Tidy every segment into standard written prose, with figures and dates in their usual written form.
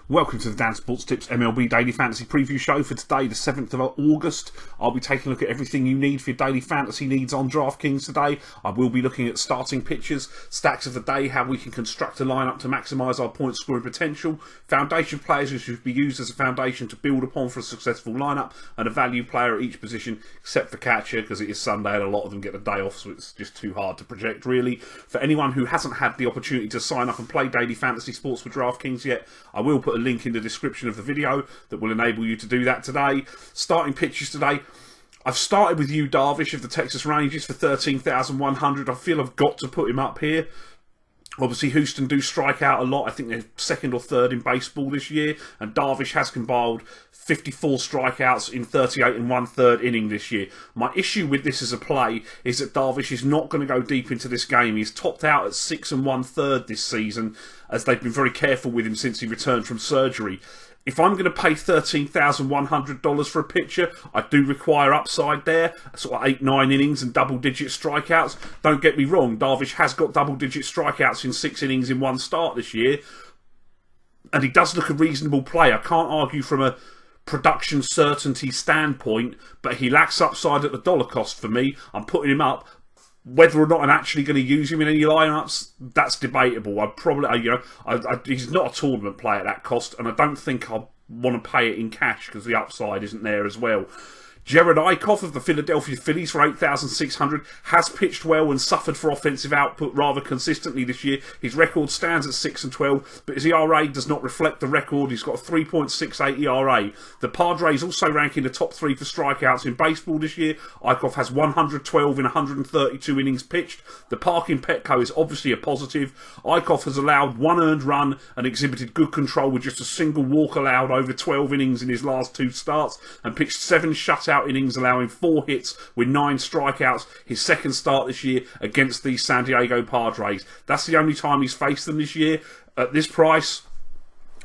Welcome to the Dan Sports Tips MLB Daily Fantasy Preview Show for today, the 7th of August. I'll be taking a look at everything you need for your daily fantasy needs on DraftKings today. I will be looking at starting pitchers, stacks of the day, how we can construct a lineup to maximise our point scoring potential, foundation players who should be used as a foundation to build upon for a successful lineup, and a value player at each position, except for catcher, because it is Sunday and a lot of them get the day off, so it's just too hard to project, really. For anyone who hasn't had the opportunity to sign up and play daily fantasy sports with DraftKings yet, I will put a link in the description of the video that will enable you to do that today. Starting pitchers today, I've started with Yu Darvish of the Texas Rangers for 13,100. I feel I've got to put him up here. Obviously, Houston do strike out a lot. I think they're second or third in baseball this year, and Darvish has compiled 54 strikeouts in 38 and one-third inning this year. My issue with this as a play is that Darvish is not going to go deep into this game. He's topped out at 6 and one-third this season, as they've been very careful with him since he returned from surgery. If I'm going to pay $13,100 for a pitcher, I do require upside there, sort of 8-9 innings and double-digit strikeouts. Don't get me wrong, Darvish has got double-digit strikeouts in 6 innings in one start this year, and he does look a reasonable play. I can't argue from a production certainty standpoint, but he lacks upside at the dollar cost for me. I'm putting him up. Whether or not I'm actually going to use him in any lineups, that's debatable. I probably, he's not a tournament play at that cost, and I don't think I'll want to pay it in cash because the upside isn't there as well. Jared Eichhoff of the Philadelphia Phillies for 8,600 has pitched well and suffered for offensive output rather consistently this year. His record stands at 6 and 12, but his ERA does not reflect the record. He's got a 3.68 ERA. The Padres also rank in the top 3 for strikeouts in baseball this year. Eichhoff has 112 in 132 innings pitched. The park in Petco is obviously a positive. Eichhoff has allowed 1 earned run and exhibited good control with just a single walk allowed over 12 innings in his last 2 starts, and pitched 7 shutout innings, allowing 4 hits with 9 strikeouts. His second start this year against the San Diego Padres. That's the only time he's faced them this year. At this price,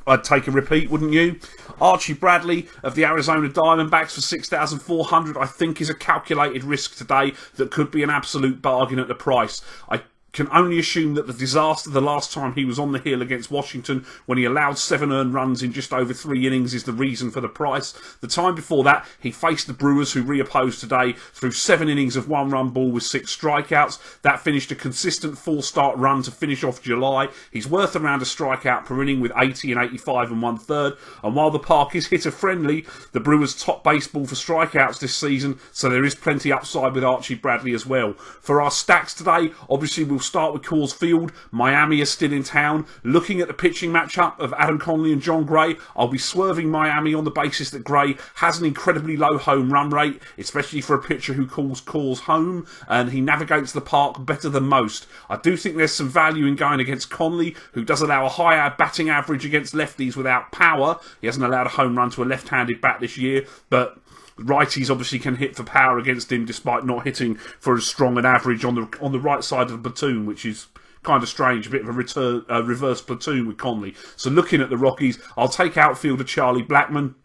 I'd take a repeat, wouldn't you? Archie Bradley of the Arizona Diamondbacks for 6,400, I think is a calculated risk today that could be an absolute bargain at the price. I can only assume that the disaster the last time he was on the hill against Washington, when he allowed 7 earned runs in just over 3 innings, is the reason for the price. The time before that, he faced the Brewers, who reopposed today, through 7 innings of 1-run ball with 6 strikeouts. That finished a consistent 4-start run to finish off July. He's worth around a strikeout per inning with 80 and 85 and one-third. And while the park is hitter-friendly, the Brewers top baseball for strikeouts this season, so there is plenty upside with Archie Bradley as well. For our stacks today, obviously we'll start with Coors Field. Miami is still in town. Looking at the pitching matchup of Adam Conley and John Gray, I'll be swerving Miami on the basis that Gray has an incredibly low home run rate, especially for a pitcher who calls Coors home, and he navigates the park better than most. I do think there's some value in going against Conley, who does allow a higher batting average against lefties without power. He hasn't allowed a home run to a left-handed bat this year, but righties obviously can hit for power against him, despite not hitting for as strong an average on the right side of the platoon, which is kind of strange, a bit of a reverse platoon with Conley. So looking at the Rockies, I'll take outfielder Charlie Blackmon.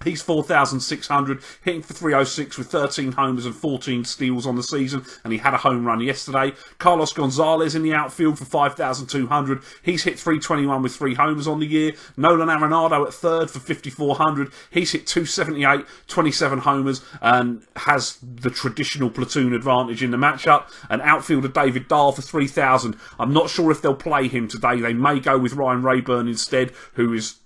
He's 4,600, hitting for 306 with 13 homers and 14 steals on the season, and he had a home run yesterday. Carlos Gonzalez in the outfield for 5,200. He's hit 321 with 3 homers on the year. Nolan Arenado at third for 5,400. He's hit 278, 27 homers, and has the traditional platoon advantage in the matchup. And outfielder David Dahl for 3,000. I'm not sure if they'll play him today. They may go with Ryan Rayburn instead, who is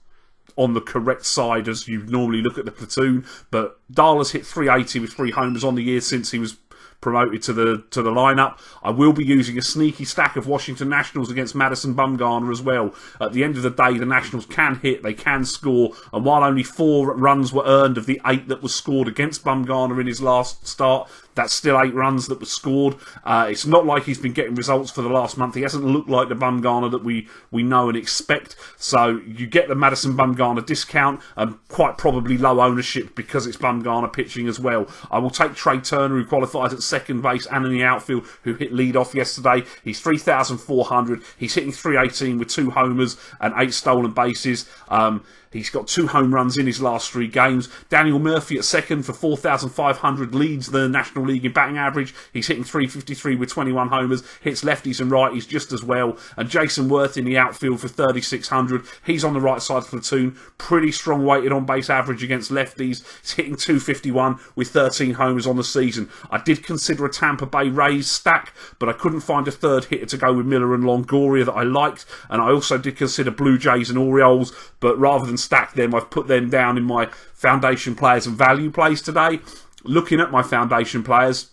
on the correct side as you normally look at the platoon, but Dahl has hit 380 with 3 homers on the year since he was promoted to the lineup. I will be using a sneaky stack of Washington Nationals against Madison Bumgarner as well. At the end of the day, the Nationals can hit, they can score, and while only 4 runs were earned of the 8 that were scored against Bumgarner in his last start, that's still 8 runs that were scored. It's not like he's been getting results for the last month. He hasn't looked like the Bumgarner that we know and expect. So you get the Madison Bumgarner discount and quite probably low ownership because it's Bumgarner pitching as well. I will take Trey Turner, who qualifies at second base and in the outfield, who hit leadoff yesterday. He's 3,400. He's hitting 318 with 2 homers and 8 stolen bases. He's got 2 home runs in his last 3 games. Daniel Murphy at second for 4,500 leads the National League in batting average. He's hitting .353 with 21 homers, hits lefties and righties just as well. And Jason Worth in the outfield for 3,600. He's on the right side of the platoon. Pretty strong weighted on base average against lefties. He's hitting .251 with 13 homers on the season. I did consider a Tampa Bay Rays stack, but I couldn't find a third hitter to go with Miller and Longoria that I liked. And I also did consider Blue Jays and Orioles, but rather than stack them, I've put them down in my foundation players and value plays today. Looking at my foundation players,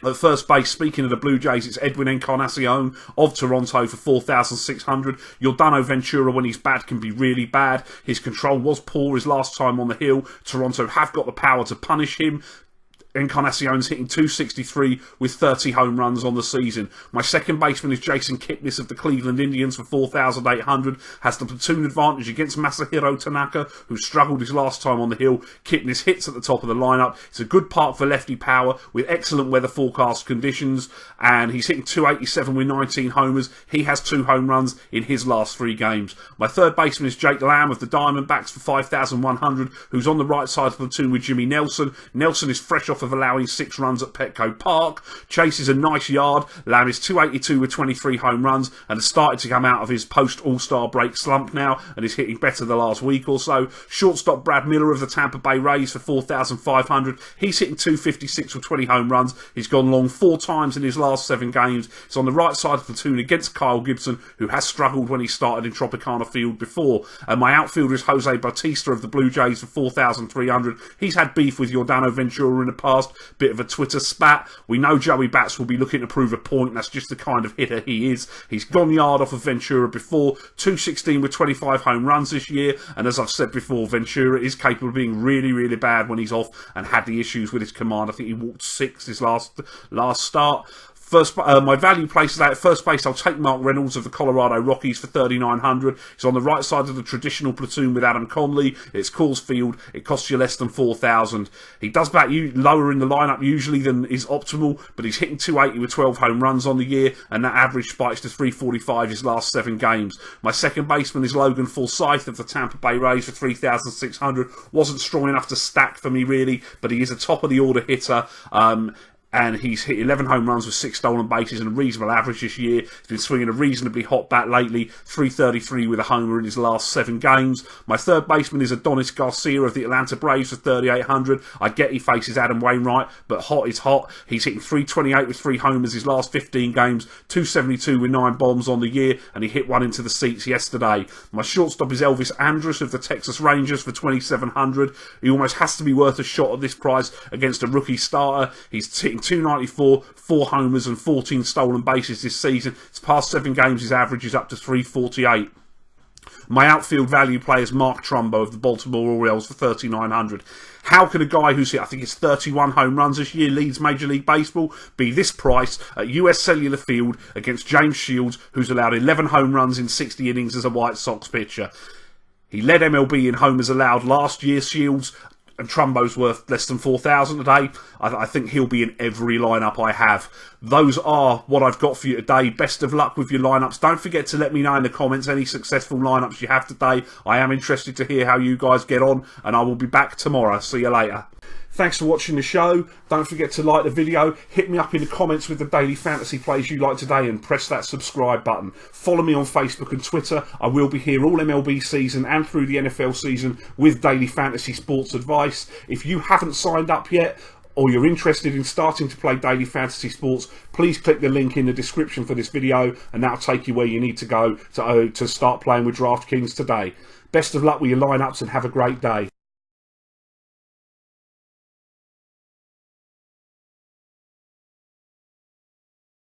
at first base, speaking of the Blue Jays, it's Edwin Encarnacion of Toronto for 4,600. Yordano Ventura, when he's bad, can be really bad. His control was poor his last time on the hill. Toronto have got the power to punish him. Encarnacion's hitting .263 with 30 home runs on the season. My second baseman is Jason Kipnis of the Cleveland Indians for 4,800. Has the platoon advantage against Masahiro Tanaka, who struggled his last time on the hill. Kipnis hits at the top of the lineup. It's a good park for lefty power with excellent weather forecast conditions, and he's hitting .287 with 19 homers. He has 2 home runs in his last 3 games. My third baseman is Jake Lamb of the Diamondbacks for 5,100, who's on the right side of the platoon with Jimmy Nelson. Nelson is fresh off of allowing 6 runs at Petco Park. Chases a nice yard. Lamb is .282 with 23 home runs and has started to come out of his post-All-Star break slump now and is hitting better the last week or so. Shortstop Brad Miller of the Tampa Bay Rays for 4,500. He's hitting .256 with 20 home runs. He's gone long 4 times in his last 7 games. He's on the right side of the platoon against Kyle Gibson, who has struggled when he started in Tropicana Field before. And my outfielder is Jose Bautista of the Blue Jays for 4,300. He's had beef with Yordano Ventura in the past. Bit of a Twitter spat. We know Joey Bats will be looking to prove a point. That's just the kind of hitter he is. He's gone yard off of Ventura before. .216 with 25 home runs this year. And as I've said before, Ventura is capable of being really, really bad when he's off and had the issues with his command. I think he walked 6 his last start. My value place today at first base, I'll take Mark Reynolds of the Colorado Rockies for 3,900. He's on the right side of the traditional platoon with Adam Conley. It's Coors Field. It costs you less than 4,000. He does bat lower in the lineup usually than is optimal, but he's hitting .280 with 12 home runs on the year, and that average spikes to .345 his last 7 games. My second baseman is Logan Forsythe of the Tampa Bay Rays for 3,600. Wasn't strong enough to stack for me really, but he is a top of the order hitter. And he's hit 11 home runs with 6 stolen bases and a reasonable average this year. He's been swinging a reasonably hot bat lately, .333 with a homer in his last 7 games. My third baseman is Adonis Garcia of the Atlanta Braves for 3,800. I get he faces Adam Wainwright, but hot is hot. He's hitting .328 with 3 homers his last 15 games, .272 with 9 bombs on the year, and he hit one into the seats yesterday. My shortstop is Elvis Andrus of the Texas Rangers for 2,700. He almost has to be worth a shot at this price against a rookie starter. He's hitting .294, 4 homers and 14 stolen bases this season. His past 7 games, his average is up to .348. My outfield value play is Mark Trumbo of the Baltimore Orioles for 3,900. How can a guy who's hit, I think it's 31 home runs this year, leads Major League Baseball, be this price at US Cellular Field against James Shields, who's allowed 11 home runs in 60 innings as a White Sox pitcher? He led MLB in homers allowed last year, Shields, and Trumbo's worth less than 4,000 today. I think he'll be in every lineup I have. Those are what I've got for you today. Best of luck with your lineups. Don't forget to let me know in the comments any successful lineups you have today. I am interested to hear how you guys get on, and I will be back tomorrow. See you later. Thanks for watching the show. Don't forget to like the video. Hit me up in the comments with the daily fantasy plays you like today and press that subscribe button. Follow me on Facebook and Twitter. I will be here all MLB season and through the NFL season with daily fantasy sports advice. If you haven't signed up yet, or you're interested in starting to play daily fantasy sports, please click the link in the description for this video and that'll take you where you need to go to start playing with DraftKings today. Best of luck with your lineups and have a great day.